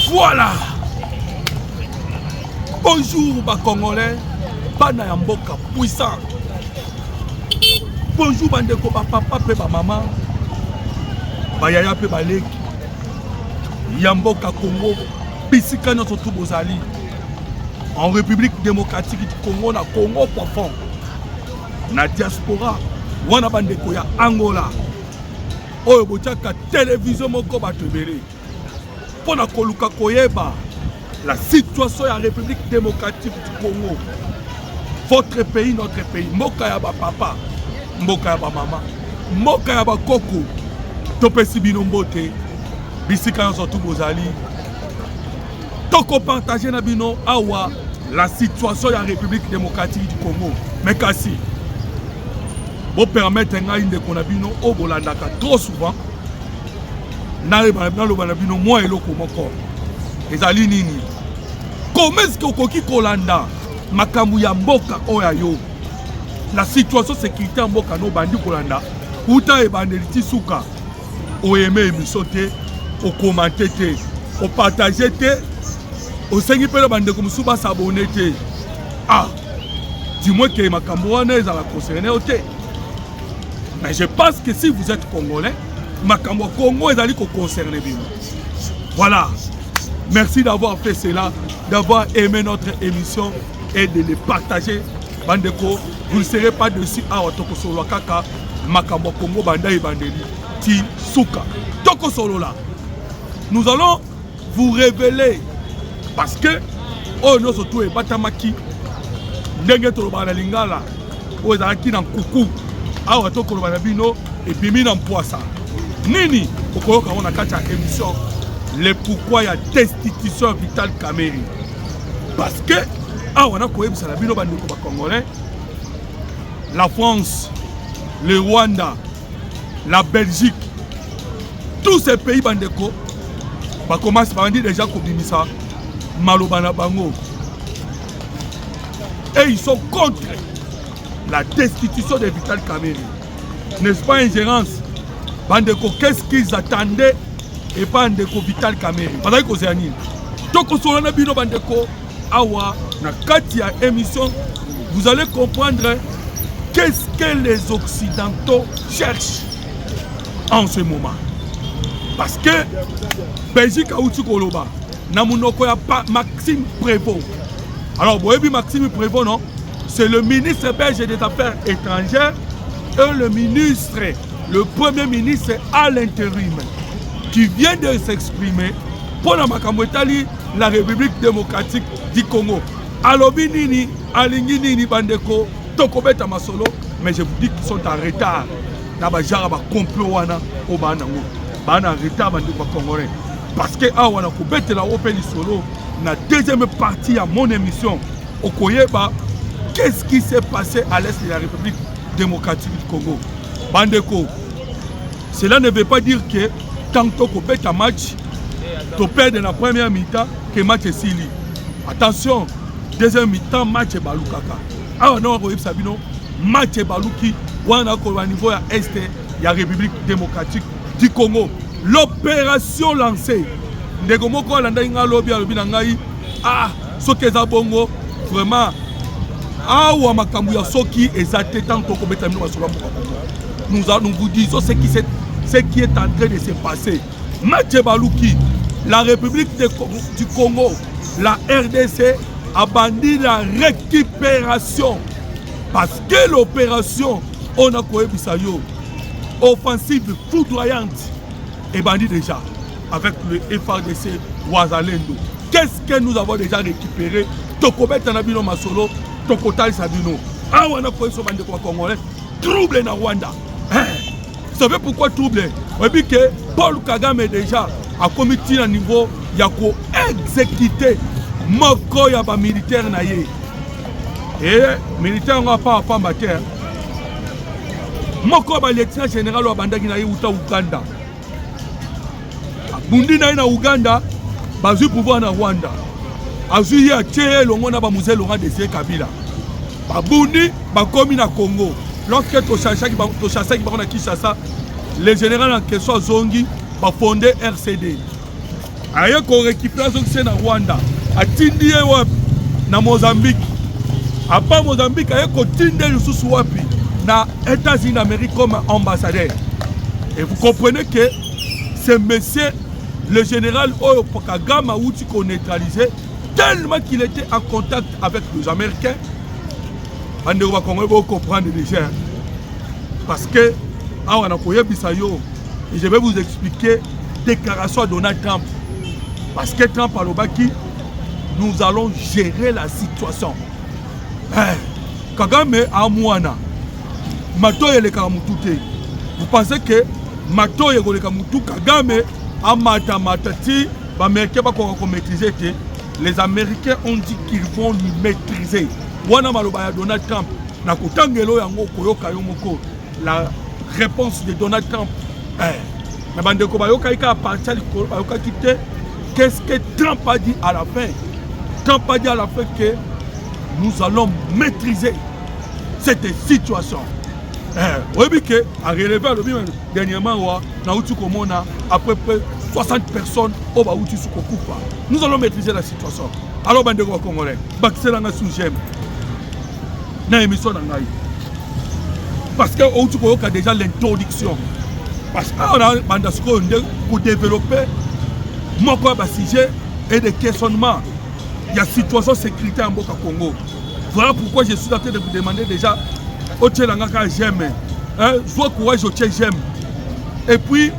Voilà. Bonjour, Congolais. Bana ya mboka puissant. Bonjour, bandeko, papa, pe maman. Bayaya pe baleki. Ya mboka Congo. Bisika no surtout bozali. En République démocratique du Congo, na Congo profond. Na diaspora. Wana bandeko ya Angola. Oyo bochaka télévision moko batebele. Pona koluka koyeba la situation de la République démocratique du Congo. Votre pays, notre pays. Moka ya ba papa, moka ya ba mama, moka ya ba koko. Topesi bino mbote. Bisika na surtout bozali. Toko partager na bino awa la situation de la République démocratique du Congo. Mais kasi vous permettez ngai ndeko na bino o bolandaka trop souvent. Na le banabino moi eloko moko. Ezali nini? Comment est-ce que okoki kolanda makambu ya mboka oya yo? La situation sécurité mboka no bandi kolanda. Uta e bandeli tisuka. O aimé émission te, o commenter te, o partager te, o sengi pele bande ko musuba s'abonner te. Ah, dis-moi que makambu wana ezala concerné o te. Mais je pense que si vous êtes congolais, makambu Congo ezali ko concerné bino. Voilà. Merci d'avoir fait cela, d'avoir aimé notre émission et de les partager. Bandeko, vous ne serez pas dessus à Otoko Solo Kaka, Makambo Congo Banda et Bandeli, Ti Souka. Toko Solo là. Nous allons vous révéler parce que, oh non, surtout, et Batamaki, Ndenge Tolobana Lingala, oh, Zaki dans Koukou, à Otoko Banabino et Bimi dans Poissa. Nini, Okoro Kawana Kacha émission. Le pourquoi il y a destitution vitale Cameroun. Parce que, la France, le Rwanda, la Belgique, tous ces pays bandeko, commencent par dire déjà Kobimisa, Malobana Bango. Et ils sont contre la destitution de Vital Cameroun. N'est-ce pas ingérence? Bandeko, qu'est-ce qu'ils attendaient? Et pas Ndeko Vital Cameroun. Parce que c'est un île. Donc, on bino bandeko awa na katia émission, vous allez comprendre qu'est-ce que les Occidentaux cherchent en ce moment. Parce que Belgique a outil koloba. Namunoko ya pas Maxime Prévost. Alors, vous voyez Maxime Prévost, non? C'est le ministre belge des Affaires étrangères et le ministre, le premier ministre à l'intérim, qui vient de s'exprimer pour la République démocratique du Congo. Alobi nini, alingi nini bandeko, tokobeta masolo, mais je vous dis qu'ils sont en retard. Naba jara ba complot wana o banango. Bana retard bandeko congolais. Parce que awana kobeta la open solo na deuxième partie à mon émission Okoyeba, qu'est-ce qui s'est passé à l'est de la République démocratique du Congo? Bandeko, cela ne veut pas dire que tant qu'on bet un match, tu perds dans la première mi-temps que le match est sili. Attention, deuxième mi-temps, match est balukaka. Ah non, Sabino, match est baluki. On a au niveau à Est, il y a la République démocratique du Congo. L'opération lancée. Ndegomoko landa inga lobby alobi nangai. Ah, soki za bongo vraiment. Ah ou makambu ya soki ezate tant qu'on bet un match. Nous vous disons ce qui est en train de se passer. Mathieu Balouki, la République du Congo, la RDC a bandit la récupération. Parce que l'opération, on a quoi bisayo, offensive foudroyante, est bandit déjà avec le FARDC Ouazalendo. Qu'est-ce que nous avons déjà récupéré? Tokobet Tanabino Masolo, Tokotal Sabino. Ah, on a quoi sur bandit congolais? Trouble na Rwanda. Vous savez pourquoi trouble? Vous savez que Paul Kagame déjà a commis un niveau, il y a exécuté moko ya ba militaire na ye. Et militaire n'a pas à battre. Moko ba lieutenant général wa bandaki na ye uta Uganda. Bundi na Uganda, bazu pouvoir na Rwanda. Azu ya tché longo na ba musée Laurent Désiré Kabila. Ba bundi ba komi na Congo. Lorsque tu chassais Kinshasa, les généraux en question Zongi va fonder RCD. aye ko récupérer ce na Rwanda atindi wapi na Mozambique apa Mozambique aye ko tinde lisusu wapi na États-Unis d'Amérique comme ambassadeur. Et vous comprenez que ce monsieur le général Oyo Kagame a outil qu'on neutralisé tellement qu'il était en contact avec les Américains. On va comprendre déjà. Parce que et je vais vous expliquer déclaration de Donald Trump. Parce que Trump a l'obaki, nous allons gérer la situation. Kagame a Mouana. Matoye le Karamutute. Vous pensez que Matoye le Kamutu Kagame a matati, les Américains ont dit qu'ils vont lui maîtriser. Wana maloba Donald Trump. Na kutangelo yango koyoka yomoko. La réponse de Donald Trump. Mais bandeko bayoka ika partir bayoka quitter. Qu'est-ce que Trump a dit à la fin? Trump a dit à la fin que nous allons maîtriser cette situation. Oui, que à relever le dernièrement, après 60 personnes au Baouti Soukoupa. Nous allons maîtriser la situation. Alors, bandeko congolais, Baxelanga sous-j'aime. Na émission d'Angaï. Parce que on a déjà l'introduction. Parce qu'on a Bandasco pour développer mon sujet et des questionnements. Il y a situation sécurité en Boka Congo. Voilà pourquoi je suis en train de vous demander déjà au Tchelangaka j'aime. Soit courage au Tché j'aime. Et puis,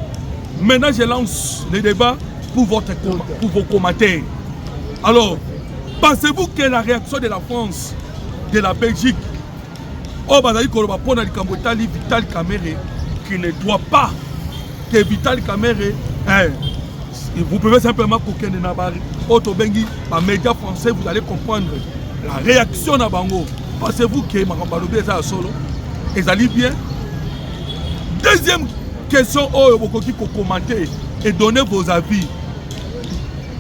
maintenant je lance le débat pour vos commentaires. Alors, pensez-vous que la réaction de la France, de la Belgique, au Bazali Kolobapona du Kambotali, Vital Kamere, qui ne doit pas que Vital Kamere, vous pouvez simplement coquer de Nabari, Otobengi, par médias français, vous allez comprendre la réaction de Bango. Pensez-vous que Marambalobi est à solo? Et ça allait bien. Deuxième question, vous pouvez commenter et donner vos avis.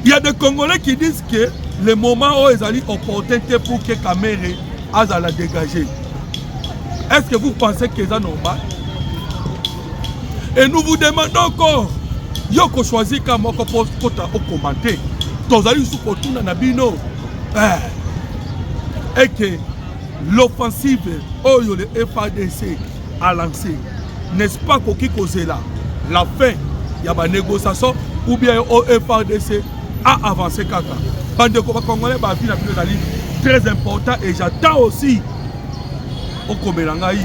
Il y a des Congolais qui disent que le moment où ils allaient opportunité pour que Kamere a la dégager. Est-ce que vous pensez que c'est normal? Et nous vous demandons encore, Yoko choisi comme au commenter. Tous allez sous Kotuna Nabino. Et que l'offensive où le FADC a lancé, n'est-ce pas Koki Kozela, la fin, il y a une négociation ou bien au FADC a avancé Kaka. Bande de Congolais, très important et j'attends aussi au Komelangaï,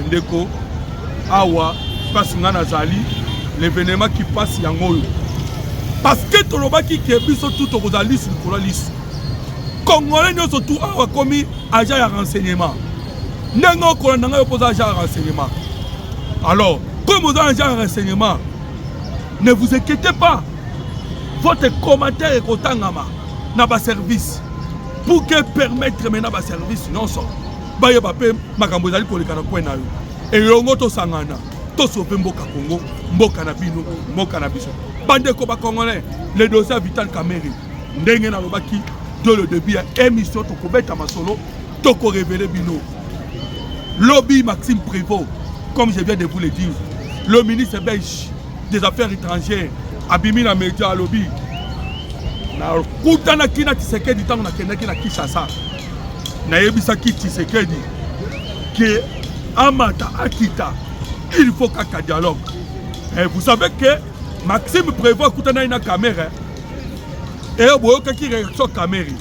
Ndeko, Awa, Pasingana Zali, l'événement qui passe Yangoyo. Parce que tout le monde qui est bis tout au Zali sur le liste. Congolais nous surtout Awa commis agent de renseignement. N'engo Kolananga opposé agent de renseignement. Alors, comme vous avez agent de renseignement, ne vous inquiétez pas. Votre commentaire est Kotangama, n'a pas service. Pour que permettre maintenant pas service, non ça. Baye bape makambozali kolekana kwena yo. Et yongo to sangana. To sope mboka Congo, mboka na bino, mboka na biso. Bande ko ba congolais, le dossier Vital Kamere. Ndenge na lobaki de le début à émission to kobeta masolo, to ko révéler bino. Lobby Maxime Prévost, comme je viens de vous le dire, le ministre belge des Affaires étrangères, Abimi na média lobby. Na kutana kina Tshisekedi tango na kendaki na Kinshasa. Na yebisaki Tshisekedi que Amata Akita, il faut qu'il y ait un dialogue. Et vous savez que Maxime Prévost kutana ina caméra. Et boyo kaki réaction caméra.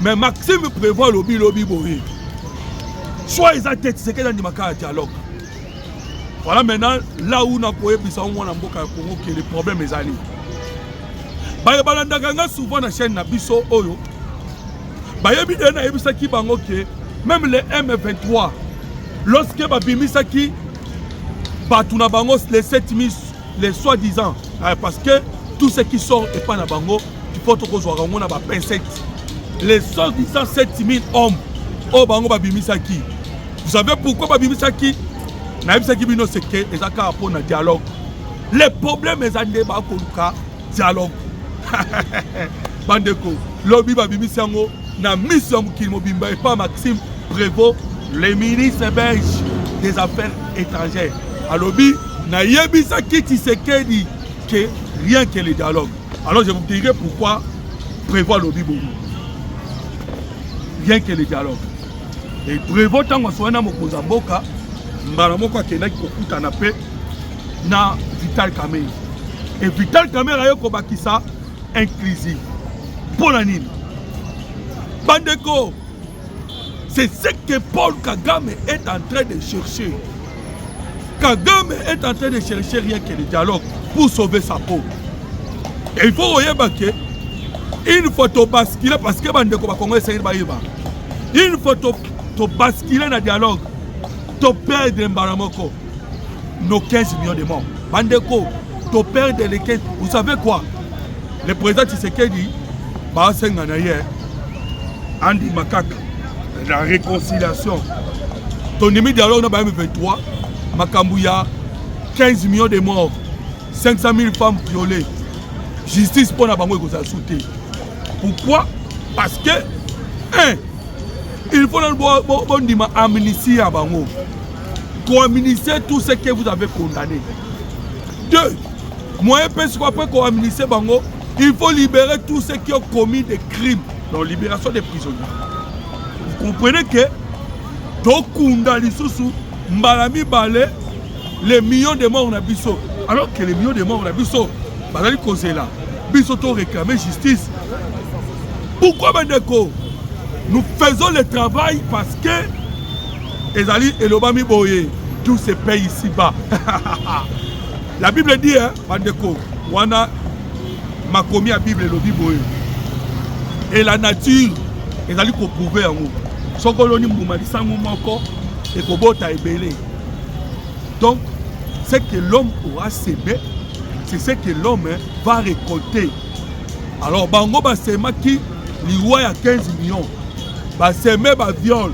Mais Maxime Prévost lobby boy. Soit ils ont tête Tshisekedi dans un dialogue. Voilà maintenant là où on a pu bisa on a mboka Congo que les problèmes est allés. Baye balandaka souvent na chaîne na biso oyo. Baye bidena ebisaki bango ke même les M23 lorsque babimisaki batuna bango les 7000 les soi-disant parce que tout ce qui sort et pas na bango il faut que soit rango na ba pincette les soi-disant 7000 hommes au bango babimisaki. Vous savez pourquoi babimisaki? Na ebisaki bino c'est que ezaka pour na dialogue. Les problèmes ezande ba koluka dialogue. Bandeko, lobby babimi sango na mission mukimo bimba et pas Maxime Prévost, le ministre belge des Affaires étrangères. A lobby na yebisa ki Tshisekedi que rien que le dialogue. Alors je vous dirai pourquoi prévoir le Bible. Rien que le dialogue. Et prévoir tant qu'on soit dans Mozamboka, Mbaramoko Kenaki Kokuta na pe na Vital Kamerhe. Et Vital Kamerhe a Kobakisa inclusif. Pour la Nine. Bandeko, c'est ce que Paul Kagame est en train de chercher. Kagame est en train de chercher rien que le dialogue pour sauver sa peau. Et il faut regarder que une photo basculer parce que Bandeko Bakongo essaye de baïba. Une photo basculer dans le dialogue, tu perds Mbaramoko nos 15 millions de morts. Bandeko, tu perds les 15. Vous savez quoi? Le président Tshisekedi, Andy Makaka, la réconciliation. Ton ennemi dialogue dans le M23, Makambouya, 15 millions de morts, 500 000 femmes violées. Justice pour la banque que sauté. Pourquoi? Parce que, il faut amnistier à Bango. Pour amnistier tout ce que vous avez condamné. 2. Moi, après qu'on amnistie Bango, il faut libérer tous ceux qui ont commis des crimes. Donc, libération des prisonniers. Vous comprenez que Tokunda Lissousou, Mbalami Balé, les millions de morts on a biso. Alors que les millions de morts on a biso, Bazali Kozela, biso to réclamer justice. Pourquoi Bandeko? Nous faisons le travail parce que Ezali et l'Obami Boye, tout se paye ici-bas. La Bible dit, hein, Bandeko, Wana Makomi à Bible et l'Obi Boye. Et la nature, Ezali ko prouver en nous. Sokoloni Mboumali Sango Moko et Kobota Ebele. Donc, ce que l'homme aura sémé, c'est ce que l'homme va récolter. Alors, Bango Basema qui, l'Iwa a 15 millions. Bassemé ba viol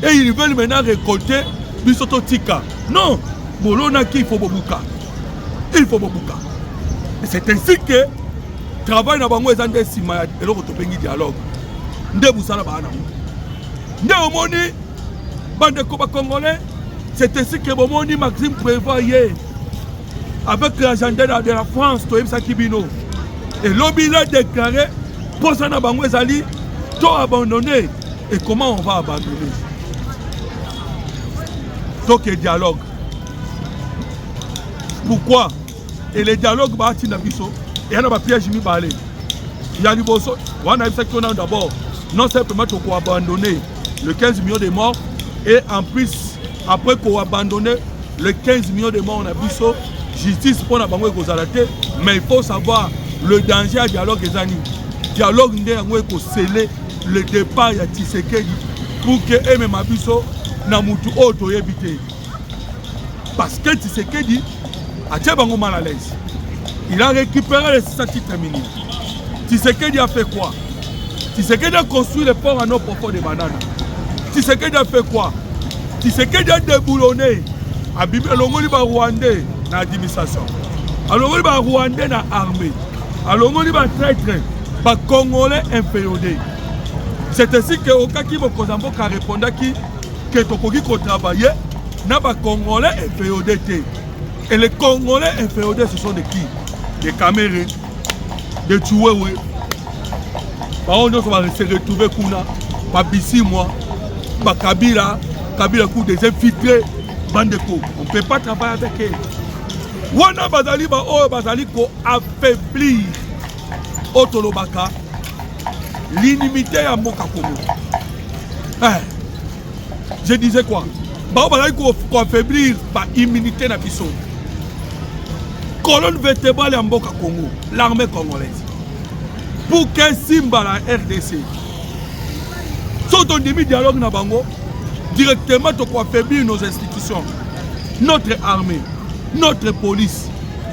et ils veulent maintenant récolter bisoto tika. Non, bolona qui il faut bobuka. Il faut bobuka. Et c'est ainsi que travail na bango ezande sima et loko to bengi dialogue. Nde busala bana. Nde omoni bande ko ba congolais, c'est ainsi que bomoni Maxime prévoit hier avec l'agenda de la France to yebisa kibino. Et lobby l'a déclaré pour ça na bango ezali to abandonné. Et comment on va abandonner? Donc, il y a dialogue. Pourquoi? Et les dialogues, il y a un piège qui va aller. Il y a d'abord, non simplement qu'on a abandonné le 15 millions de morts, et en plus, après qu'on a abandonné le 15 millions de morts, on a vu ça, justice pour la banque, mais il faut savoir le danger à dialogue. Dialogue, il sceller le départ de Tshisekedi pour que M. Abisso n'a mutu auto éviter. Parce que Tshisekedi a été mal à l'aise. Il a récupéré les 6 titres miniers. Tshisekedi a fait quoi? Tshisekedi a construit le port en eau profond de Banana. Tshisekedi a fait quoi? Tshisekedi a déboulonné. A Bibi Longoli ba Rwandais dans l'administration. A Longoli ba Rwandais dans l'armée. A Longoli ba traître. Ba Congolais inféodés. C'est ainsi que Okaki Mokozambo a répondu que Tokoki ko travailler n'a pas Congolais inféodés. Et les Congolais inféodés, ce sont de qui? Des Camerounais, des Tchouéoué. Par contre, on va se retrouver Kuna, Babissi, moi, Kabila, Kabila, des infiltrés, Bandeko. On ne peut pas travailler avec eux. Wana Bazali, Bazali, ko affaiblir Otolobaka. L'inimité à Moka Congo. Je disais quoi? Il faut affaiblir l'immunité de Bissot. Colonne vertébrale à Moka Congo, l'armée congolaise. Pour qu'un Simba la RDC. Soit on demi dialogue na bango, directement tu peux affaiblir nos institutions, notre armée, notre police,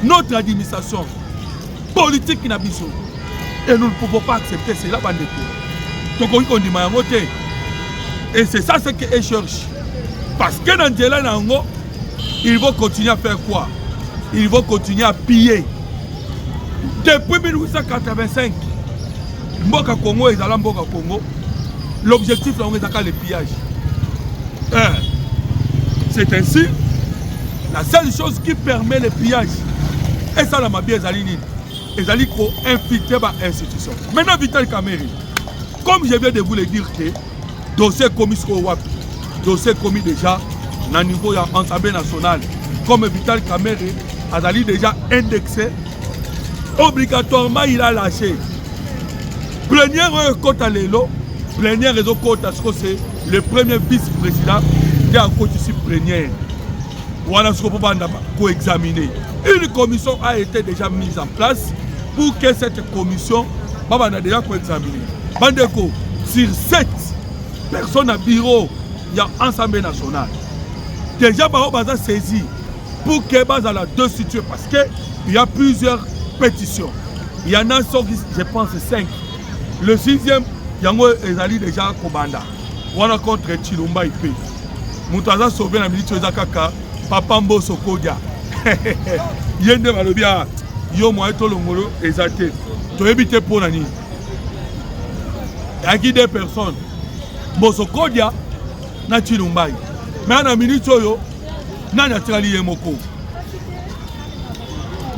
notre administration, politique na Bissot. Et nous ne pouvons pas accepter cela, Bandeko. Et c'est ça ce qu'ils cherchent. Parce que dans Djela Nango, ils vont continuer à faire quoi? Ils vont continuer à piller. Depuis 1885, Mboka Congo et Zala Mboka Congo, l'objectif c'est le pillage. C'est ainsi, la seule chose qui permet le pillage, et ça la mabie Zalinine. ils allaient infiltrer l'institution. Maintenant, Vital Kamerhe, comme je viens de vous le dire, que dossier commis au WAP, dossier commis déjà au niveau de l'Assemblée nationale, comme Vital Kamerhe, ils allaient déjà indexé, obligatoirement il a lâché. Plénière côté Lélo, plénière réseau côté, c'est le premier vice-président qui a côté ici plénière. Voilà ce qu'on peut examiner. Une commission a été déjà mise en place pour que cette commission a déjà examiner. Bandeko, sur 7 personnes à bureau, il y a l'Assemblée nationale. Déjà, on a saisi pour que dans la deux situés parce qu'il y a plusieurs pétitions. Il y en a, je pense, 5. Le 6e, il y a déjà à Kobanda. On a contre Chilumba IP. Moutaza sauvé la ministre de Kaka, Papa Mboso Kodia. Yende Malobia, Yo Moaito Longolo, exalté. Tu évites pour Nani. Il y a qui des personnes. Mboso Kodia, na Chilumba. Mais en ministre, Nani a tirali Yemoko.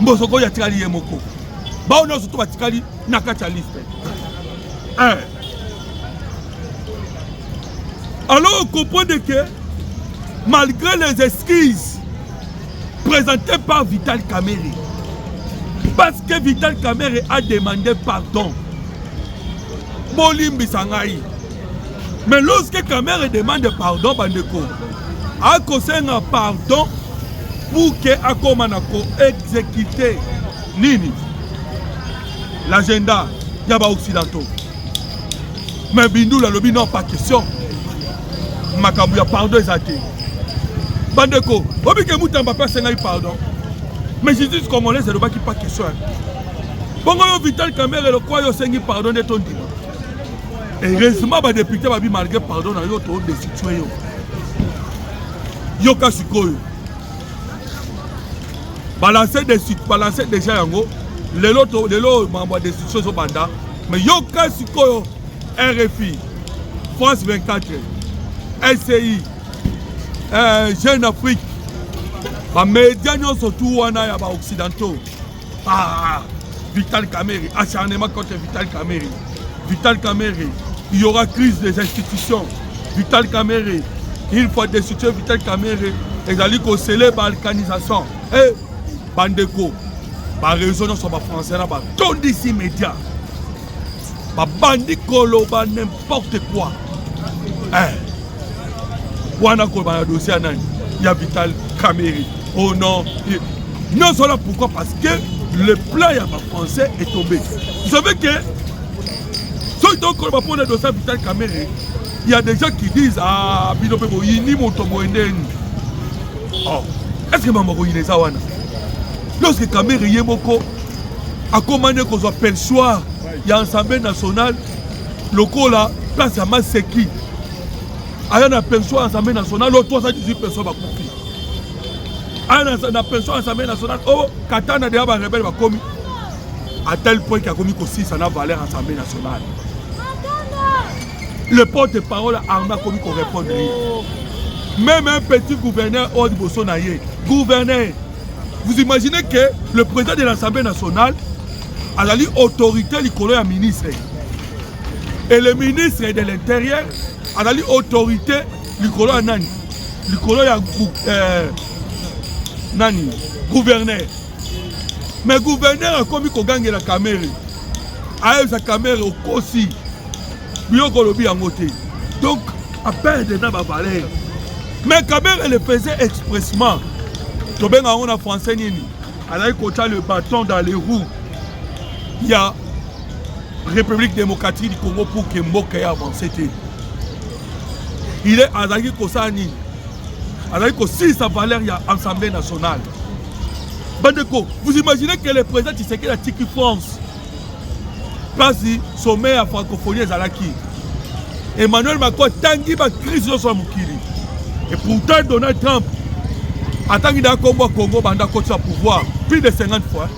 Mboso Kodia tirali Yemoko. Bah, on a surtout à tirali Nakacha liste. Alors on comprend que malgré les excuses présentées par Vital Kamerhe, parce que Vital Kamerhe a demandé pardon, Bolimbi Sangaï. Mais lorsque Kamerhe demande pardon, Bandeko, a conseillé un pardon pour que Akomanako exécute Nini l'agenda Yaba Occidentaux. Mais Bindou la lobby non pas question. Makabouya pardon exalté. Bandeko, obi ke Moutamba pas sengai pardon. Mais justice congolaise c'est qui pas question. Bongo yo Vital Kamerhe le quoi yo sengi pardon de ton dima. Et heureusement ba député ba bi malgré pardon na yo to destitué yo. Yo kasikoyo. Balancer déjà yango. Lelo membre de destitution so banda. Mais yo kasikoyo RFI, France 24, SCI, Jeune Afrique, les médias surtout occidentaux. Vital Kamerhe, acharnement contre Vital Kamerhe. Vital Kamerhe, il y aura crise des institutions. Vital Kamerhe, il faut destituer Vital Kamerhe. Et d'aller conseiller la balkanisation. Et Bandeko, par raison sur les Français, tous les médias. Bandi koloba n'importe quoi. Wana koloba dossier nani. Il y a Vital Kamerhe. Oh non. Non seulement pourquoi? Parce que le plan français est tombé. Vous savez que ceux qui ont koloba pour le dossier Vital Kamerhe, il y a des gens qui disent ah bilope boyini motomo endeni. Oh. Est-ce que maman boyini ça wana? Lorsque Kamerhe yemoko a commandé qu'on soit perchoir. Il y a l'Assemblée nationale, le coup là, place à Maseki. Il y a une personne à l'Assemblée nationale, l'autre 318 personnes à couper. Il y a une personne à l'Assemblée nationale, oh, Katana de Abba Rebelle va commis. À tel point qu'il y a commis aussi, ça n'a valeur à l'Assemblée nationale. Le porte-parole Arma commis qu'on répond. Même un petit gouverneur, gouverneur, vous imaginez que le président de l'Assemblée nationale a la autorité du ministre. Et le ministre de l'Intérieur a la autorité du Nani. Du Nani. Gouverneur. Mais gouverneur a commis qu'on gagne la caméra. A sa caméra au Kossi. Donc, à peine de ma valeur. Mais caméra le faisait expressement. On a français nini. Elle a le bâton dans les roues. Il y a République démocratique du Congo pour que Mboka ait avancé. Il est à Zaghi Kosani. À Zaghi Kossi, sa valeur, il y a Assemblée nationale. Bandeko, vous imaginez que le président Tshisekedi a Tiki France. Place sommet à francophonie à Zalaki. Emmanuel Macron, tangi ba crise sur Mukili. Et pourtant, Donald Trump, en tant qu'il a Congo, banda côté sa pouvoir, plus de 50 fois.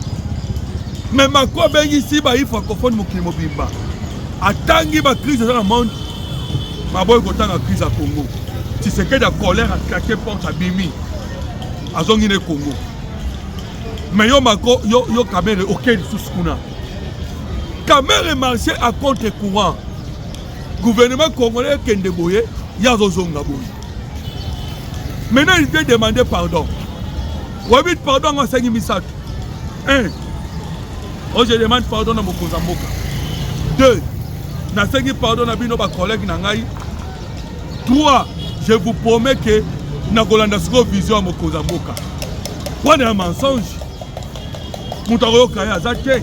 Mais Macron ben ici ba il francophone Mukili Mobimba. En tant qu'il a crise dans le monde, ma boy content la crise à Congo. Tshisekedi a colère à claquer porte à Bimi. À Zongine Congo. Mais yo caméra ok sous kuna. Caméra marché à contre-courant. Gouvernement congolais kende boye ya zozonga boye. Maintenant il vient demander pardon. Oui, pardon à 5 000. 1. Oh, je demande pardon à mon Mboka. 2. Na 5 pardon à bino ba collègue na ngai. 3. Je vous promets que na kolanda siko vision à mon Mboka. Quoi un mensonge? Moutaro kaya azate.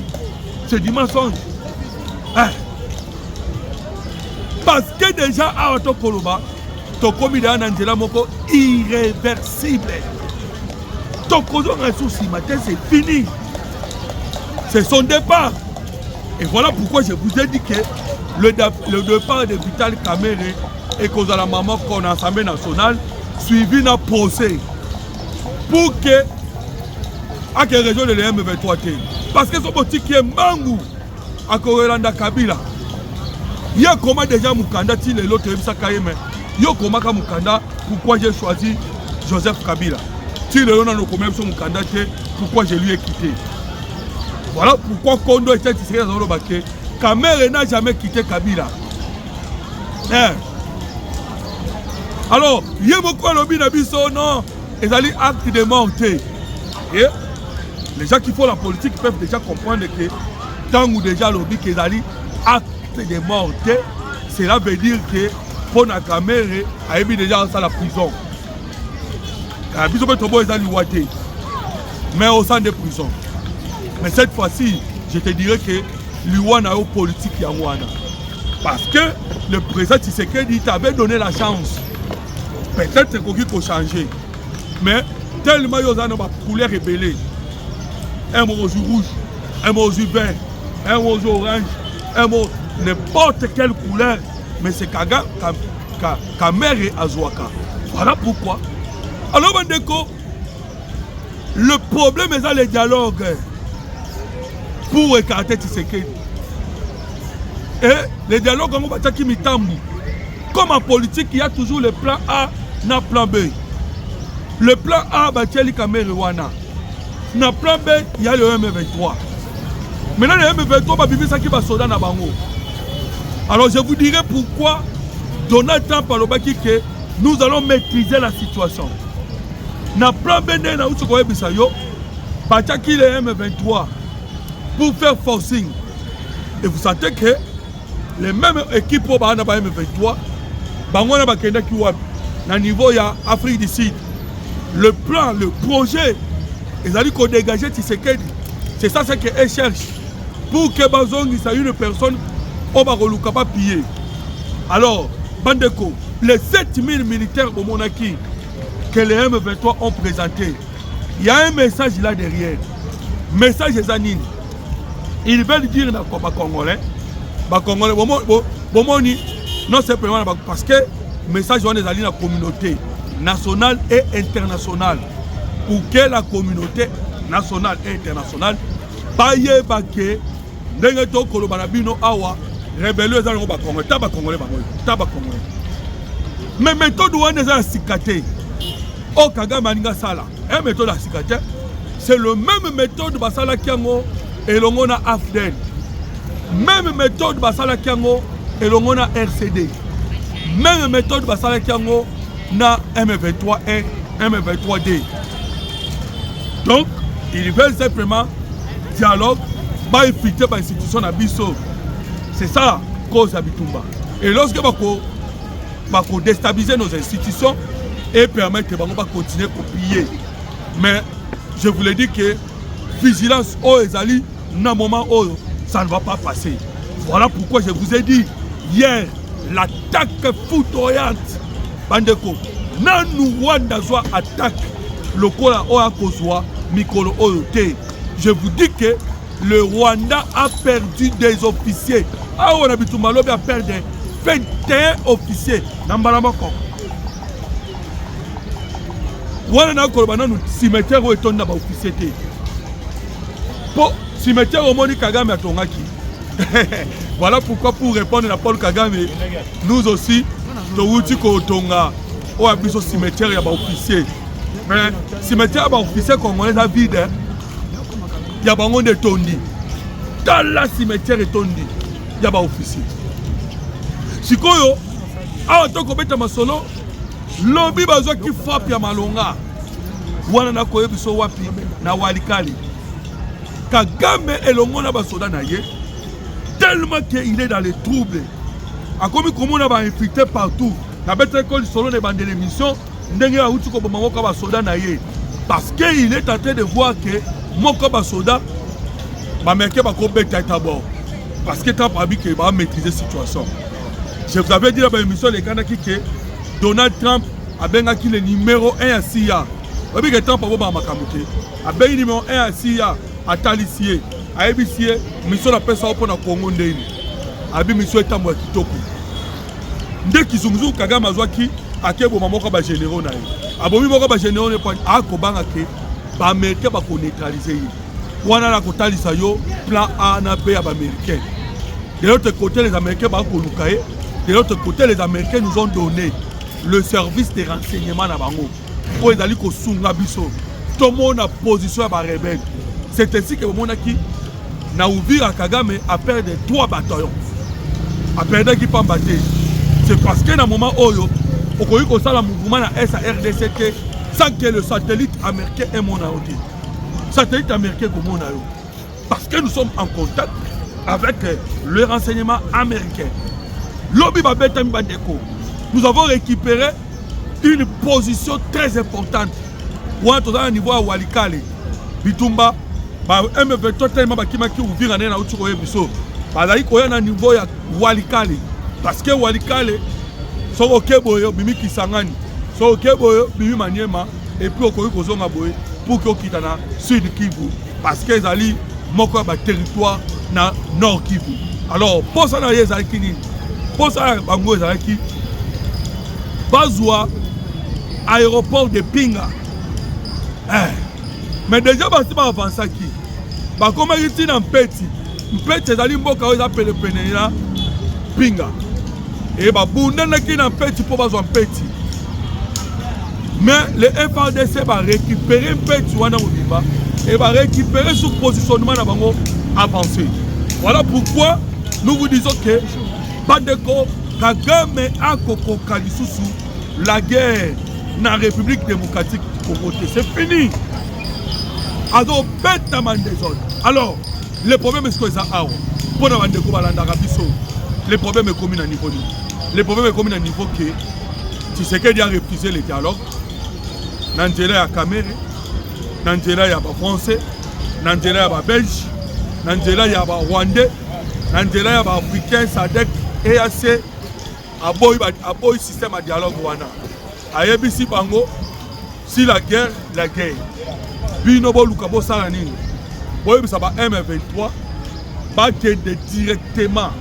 C'est du mensonge. Parce que déjà à Otokoloba, Tokomi da Angela Moko irréversible. Tokozo ressources matin c'est fini. C'est son départ. Et voilà pourquoi je vous ai dit que le départ de Vital Kamerhe et cause à la maman qu'on a l'Assemblée nationale suivi d'un procès pour que à quelle région de l'EM23 parce que son petit qui est Mangou à Korelanda Kabila. Il y a comment déjà Mukanda ti le l'autre Sakayeme. Il y a comment Mukanda pourquoi j'ai choisi Joseph Kabila. Si le l'on a nos commerces Mukanda pourquoi je lui ai quitté. Voilà pourquoi Kondo était ici dans le baquet. Kamerhe n'a jamais quitté Kabila. Alors, il y a beaucoup de lobby d'abisso, non. Ils allaient acte de mort. Et les gens qui font la politique peuvent déjà comprendre que tant ou déjà lobby qu'ils allaient acte de mort, cela veut dire que pour la Kamerhe a mis déjà dans la prison. Mais au sein de prison. Mais cette fois-ci, je te dirais que l'Iwana est politique Yangwana. Parce que le président Tshisekedi t'avait donné la chance. Peut-être que qu'il faut changer. Mais tellement il y a une couleur rébellée. Un mot rouge, un mot vert, un mot orange, un mot n'importe quelle couleur. Mais c'est Kamerhe Azouaka. Voilà pourquoi. Alors, Bandeko, le problème est dans le dialogue pour écarter Tshisekedi. Et le dialogue, comme en politique, il y a toujours le plan A et le plan B. Le plan A, c'est le Kamerhe Wana. Dans le plan B, il y a le M23. Maintenant, le M23 va vivre Soda na bango. Alors, je vous dirai pourquoi Donald Trump a dit que nous allons maîtriser la situation. Dans le plan B, il y a le M23 pour faire forcing. Et vous sentez que les mêmes équipes pour le M23, au niveau de l'Afrique du Sud, le plan, le projet, ils ont dit qu'on dégageait Tshisekedi. C'est ça ce qu'ils cherchent. Pour que Bazong, il s'agisse une personne, on va pas piller. Alors, Bandeko, les 7000 militaires au Monaki que les M23 ont présenté, il y a un message là derrière. Message des Anines. Ils veulent dire aux Congolais, non simplement parce que le message est dans la communauté nationale et internationale. Pour que la communauté nationale et internationale paye baké n'engeto kolobanabino awa rebelle dans le Congolais taba Congolais. Mais méthode où on est à Sikate au Kagame Aninga Sala, un méthode à Sikate, c'est le même méthode Basala Kiango et l'ongona AFDEL. Même méthode Basala Kiango et l'ongona RCD. Même méthode Basala Kiango na M23 et M23D. Donc, ils veulent simplement dialogue, pas éviter par l'institution d'Abisso. C'est ça, cause Abitumba. Et lorsque on déstabiliser nos institutions et permettre que on va continuer à copier. Mais je vous l'ai dit que vigilance aux Ezali, dans un moment où ça ne va pas passer. Voilà pourquoi je vous ai dit hier l'attaque foudroyante. Bandeko, Nanou Rwanda soit attaque le Kola Oa Kozwa, Mikolo Oyote. Je vous dis que le Rwanda a perdu des officiers. Ah, on a vu tout mal, a perdu 21 officiers. Nambalamako. Voilà, on a un cimetière où est on a officier. Pour cimetière au Moni Kagame à Tongaki. Voilà pourquoi, pour répondre à Paul Kagame, nous aussi, nous avons Tonga. On a vu ce cimetière, il y a des officiers. Mais cimetière, il y a des officiers congolais vide. Il y a bango de tondi. Dans la cimetière etondi. Il y a ba officier. Sikoyo, awa toko beta masolo, lobi bazwa ki frappe ya malonga. Wana na koye biso wapi na Walikale. Kagame elongo na basoda na ye. Tellement qu'il est dans les troubles. A comme on a infiltré partout. Na beta école solo de bande l'émission, ndenge ya uti ko bomamo ka basoda na ye. Parce qu'il est en train de voir que moko basoda ba meke ba ko beta d'abord. Parce que tant pas que va maîtriser la situation. Je vous avais dit dans l'émission les Kanaki que Donald Trump a bien acquis le numéro 1 à CIA. Vous savez que Trump a bien makamouté. A bien le numéro 1 à CIA, à Talissier, à Ebissier, mission la paix pour le Congo ndeni. A bien mission est à moi kitoko. Dès qu'ils ont Kagame Azwaki, à Kebo Mamoka ba généraux na. A bomi Mamoka ba généraux ne pas à Kobanga ke ba Américain ba ko neutraliser. Wana la kotalisa yo plan A na B à Américain. De l'autre côté, les Américains, de l'autre côté, les Américains nous ont donné le service de renseignement à Bango. Pour les alliés Sungabiso, tout le monde a position à la rebelle. C'est ainsi que le monde qui n'a ouvert à Kagame à perdre 3 bataillons. À perdre qui pas battre. C'est parce que dans le moment où on a eu le mouvement à SARDCT sans que le satellite américain est mon audi. Satellite américain comme mon audi. Parce que nous sommes en contact avec le renseignement américain. Lobby Babeta Mbandeko. Nous avons récupéré une position très importante. Pour être au niveau à Walikale, Bitumba, M23 tellement qui ouvrir en un autre biso. Bazali koya na niveau ya Walikale. Parce que Walikale, so okeboyo bimi kisangani, so okeboyo bimi Maniema et puis okoyi kozonga boye pour que okitana Sud Kivu. Parce que zali moko ba territoire na Nord Kivu. Alors, pour ça, il y a pour ça, il y aéroport de Pinga. Mais déjà, il y a avancé qui. Comme il y a un petit, c'est un peu Pinga. Et il y a un petit pour un petit. Mais le FARDC va récupérer un petit et va récupérer ce positionnement avancé. Voilà pourquoi nous vous disons que Bandeko Kagame a Koko Kalisusu la guerre dans la République démocratique du Congo. C'est fini. Alors, alors, le problème est que ça a. Pour la Bandeko Balandarabiso, le problème est commun à niveau. Le problème est commun à niveau que tu sais qu'il a refusé le dialogue. Nangela ya Cameroun, Nangela ya Français, Nangela ya Belge. Nangela ya ba Rwandais, Nangela ya ba Africain, SADC, EAC, aboy système de dialogue wana. Ayebisi bango, si la guerre, la guerre. Bino bo lukabo sala nini. Boy bisa ba M23 ba kende directement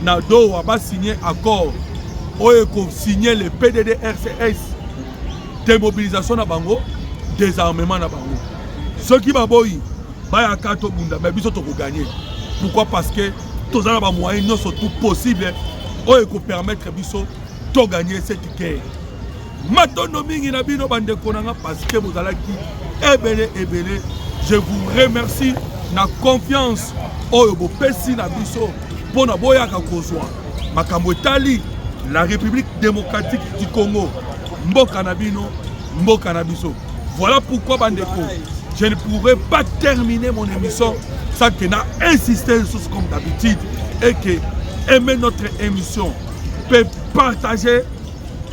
na Doha ba signer accord. Oye ko signer le PDD-RCS. Démobilisation na bango, désarmement na bango. Ceux qui ba boy Baya Kato Bunda, mais biso toko gagner. Pourquoi? Parce que tous les moyens non sont tout possibles. On peut permettre biso de gagner cette guerre. Maintenant, parce que vous allez qui je vous remercie na confiance au Pessi na biso pour na boya kakozwa. Makambo etali la République démocratique du Congo. Mboka na bino, mboka na biso. Voilà pourquoi Bandeko. Je ne pourrais pas terminer mon émission sans que n'a insisté sur ce comme d'habitude et que aimer notre émission peut partager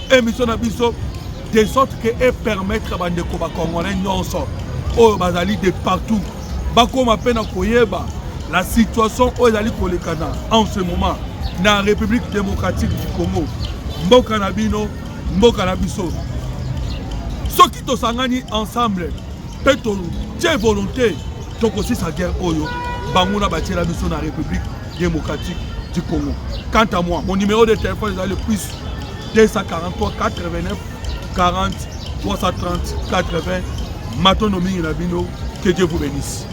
l'émission d'Abisso de sorte que et permettre à des Congolais non seulement au Bazali de partout. Bako m'appelle à Koyeba la situation aux Ali Kolekana en ce moment dans la République démocratique du Congo. Mboka Nabino, Mboka Nabiso. Ceux qui te sangani ensemble. Peut-être j'ai volonté de aussi sa guerre oyo banguna bâtir la mission dans la République démocratique du Congo. Quant à moi, mon numéro de téléphone est le plus 243 89 40 330 80. Matonomi Nabino, que Dieu vous bénisse.